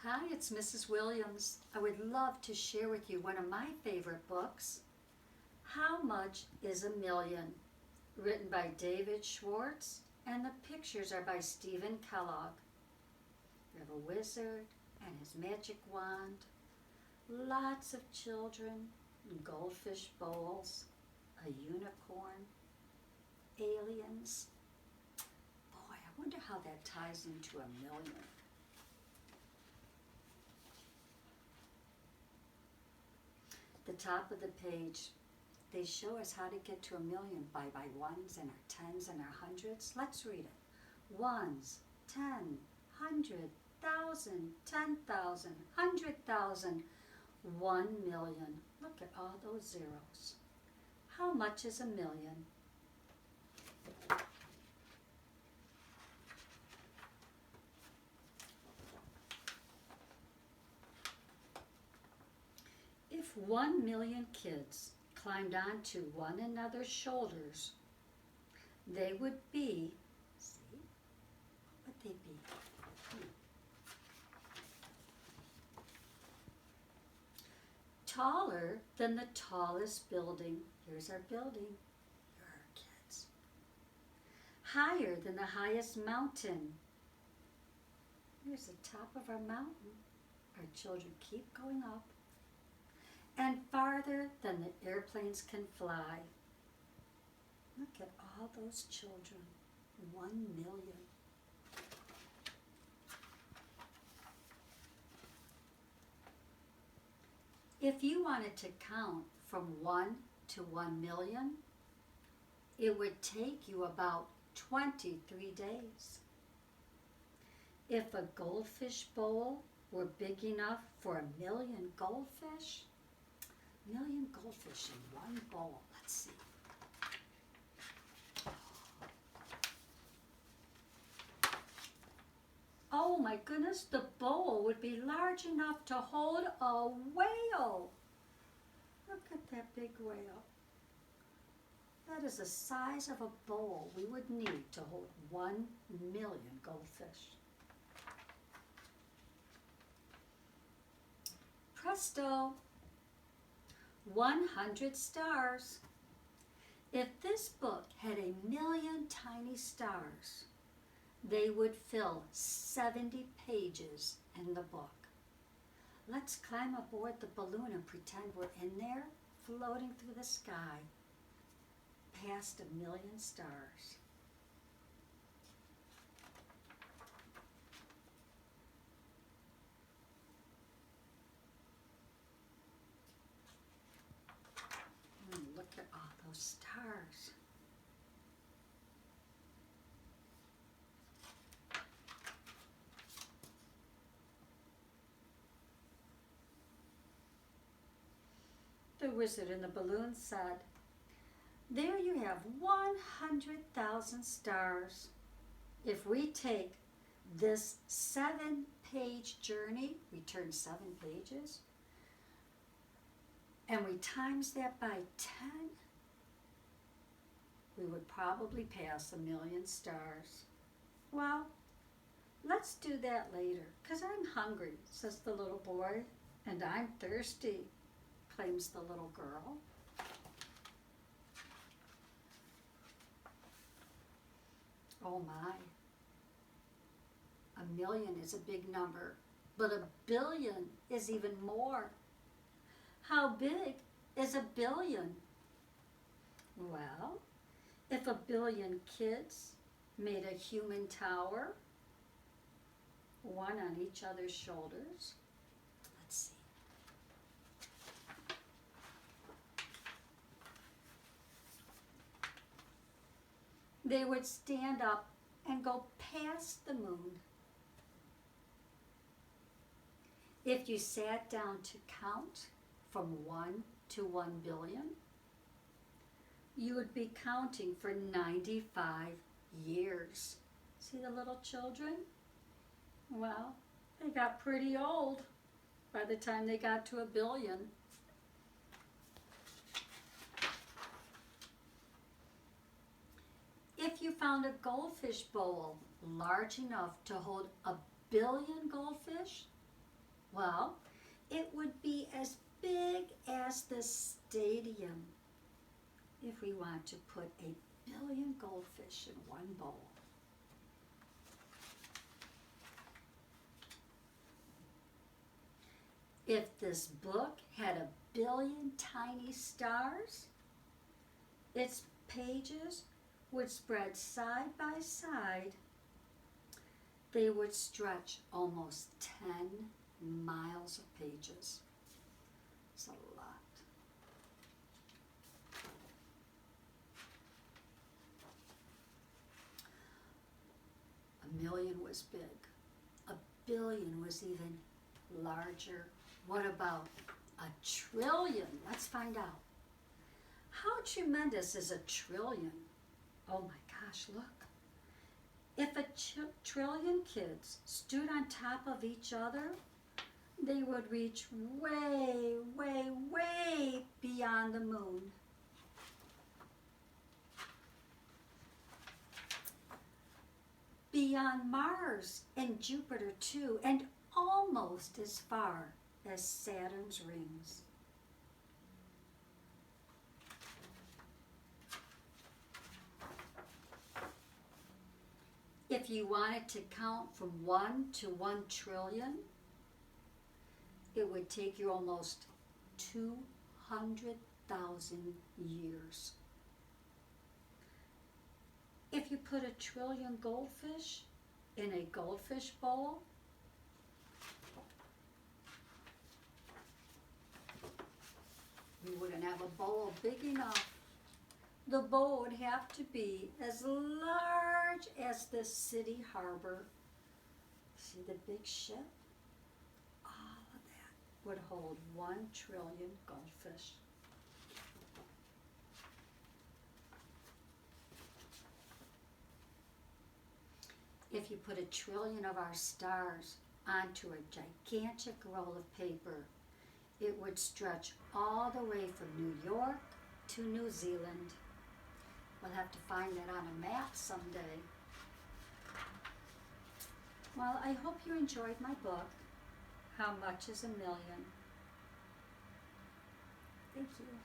Hi, it's Mrs. Williams. I would love to share with you one of my favorite books, How Much is a Million? Written by David Schwartz, and the pictures are by Stephen Kellogg. We have a wizard and his magic wand, lots of children, goldfish bowls, a unicorn, aliens. Boy, I wonder how that ties into a million. The top of the page, they show us how to get to a million by ones and our tens and our hundreds. Let's read it. Ones, 10, 100, 1,000, 10,000, 100,000, 1,000,000. Look at all those zeros. How much is a million? If 1,000,000 kids climbed onto one another's shoulders, they would be, see, what would they be? Taller than the tallest building. Here's our building. Here are our kids. Higher than the highest mountain. Here's the top of our mountain. Our children keep going up. And farther than the airplanes can fly. Look at all those children. 1,000,000. If you wanted to count from 1 to 1,000,000, it would take you about 23 days. If a goldfish bowl were big enough for 1,000,000 goldfish, 1,000,000 goldfish in one bowl. Let's see. Oh my goodness, the bowl would be large enough to hold a whale. Look at that big whale. That is the size of a bowl we would need to hold 1,000,000 goldfish. Presto! 100 stars. If this book had 1,000,000 tiny stars, they would fill 70 pages in the book. Let's climb aboard the balloon and pretend we're in there, floating through the sky, past 1,000,000 stars. Look at all those stars. The wizard in the balloon said, "There you have 100,000 stars. If we take this 7-page journey, we turn 7 pages, and we times that by 10, we would probably pass 1,000,000 stars." Well, let's do that later, 'cause I'm hungry, says the little boy, and I'm thirsty, claims the little girl. Oh my. 1,000,000 is a big number, but 1,000,000,000 is even more. How big is 1,000,000,000? Well, if 1,000,000,000 kids made a human tower, one on each other's shoulders, let's see. They would stand up and go past the moon. If you sat down to count from 1 to 1,000,000,000, you would be counting for 95 years. See the little children? Well, they got pretty old by the time they got to 1,000,000,000. If you found a goldfish bowl large enough to hold 1 billion goldfish, Well, it would be as big as the stadium if we want to put 1,000,000,000 goldfish in one bowl. If this book had 1,000,000,000 tiny stars, its pages would spread side by side. They would stretch almost 10 miles of pages. It's a lot. A million was big. 1,000,000,000 was even larger. What about 1,000,000,000,000? Let's find out. How tremendous is 1,000,000,000,000? Oh my gosh, look. If 1,000,000,000,000 kids stood on top of each other, they would reach way, way, way beyond the moon. Beyond Mars and Jupiter too, and almost as far as Saturn's rings. If you wanted to count from 1 to 1,000,000,000,000, it would take you almost 200,000 years. If you put 1,000,000,000,000 goldfish in a goldfish bowl, you wouldn't have a bowl big enough. The bowl would have to be as large as the city harbor. See the big ship? All of that would hold 1,000,000,000,000 goldfish. If you put 1,000,000,000,000 of our stars onto a gigantic roll of paper, it would stretch all the way from New York to New Zealand. We'll have to find that on a map someday. Well, I hope you enjoyed my book, How Much is a Million? Thank you.